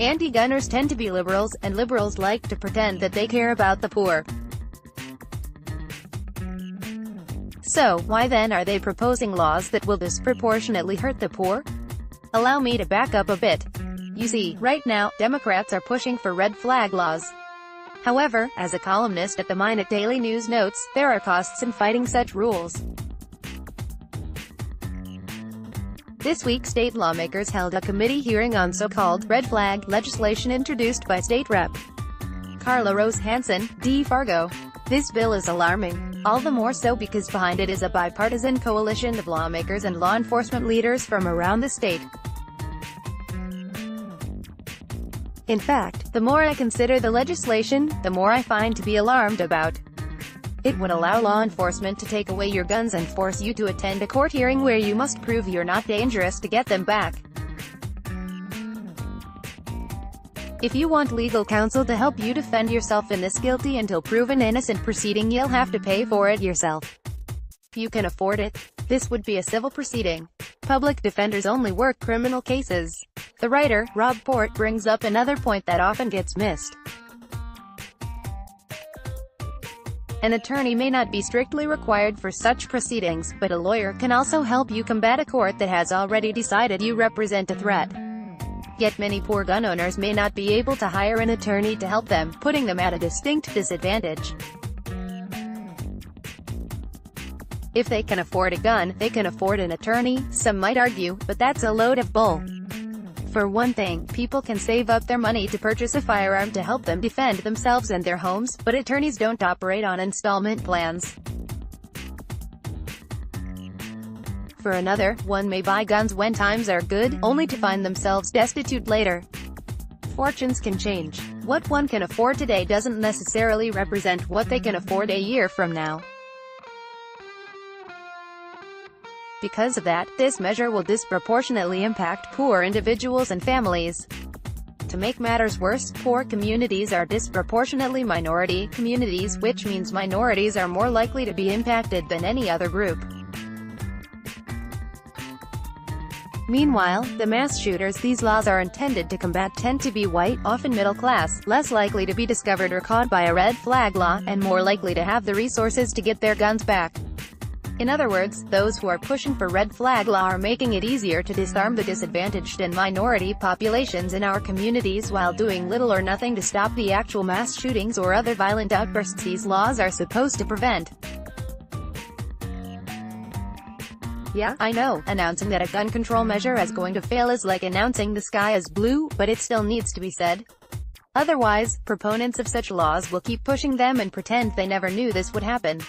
Anti-gunners tend to be liberals, and liberals like to pretend that they care about the poor. So, why then are they proposing laws that will disproportionately hurt the poor? Allow me to back up a bit. You see, right now, Democrats are pushing for red flag laws. However, as a columnist at the Minot Daily News notes, there are costs in fighting such rules. This week state lawmakers held a committee hearing on so-called red flag legislation introduced by State Rep. Karla Rose Hanson, D-Fargo. This bill is alarming, all the more so because behind it is a bipartisan coalition of lawmakers and law enforcement leaders from around the state. In fact, the more I consider the legislation, the more I find to be alarmed about. It would allow law enforcement to take away your guns and force you to attend a court hearing where you must prove you're not dangerous to get them back. If you want legal counsel to help you defend yourself in this guilty until proven innocent proceeding, you'll have to pay for it yourself. If you can afford it, this would be a civil proceeding. Public defenders only work criminal cases. The writer, Rob Port, brings up another point that often gets missed. An attorney may not be strictly required for such proceedings, but a lawyer can also help you combat a court that has already decided you represent a threat. Yet many poor gun owners may not be able to hire an attorney to help them, putting them at a distinct disadvantage. If they can afford a gun, they can afford an attorney, some might argue, but that's a load of bull. For one thing, people can save up their money to purchase a firearm to help them defend themselves and their homes, but attorneys don't operate on installment plans. For another, one may buy guns when times are good, only to find themselves destitute later. Fortunes can change. What one can afford today doesn't necessarily represent what they can afford a year from now. Because of that, this measure will disproportionately impact poor individuals and families. To make matters worse, poor communities are disproportionately minority communities, which means minorities are more likely to be impacted than any other group. Meanwhile, the mass shooters these laws are intended to combat tend to be white, often middle class, less likely to be discovered or caught by a red flag law, and more likely to have the resources to get their guns back. In other words, those who are pushing for red flag law are making it easier to disarm the disadvantaged and minority populations in our communities while doing little or nothing to stop the actual mass shootings or other violent outbursts these laws are supposed to prevent. Yeah, I know, announcing that a gun control measure is going to fail is like announcing the sky is blue, but it still needs to be said. Otherwise, proponents of such laws will keep pushing them and pretend they never knew this would happen.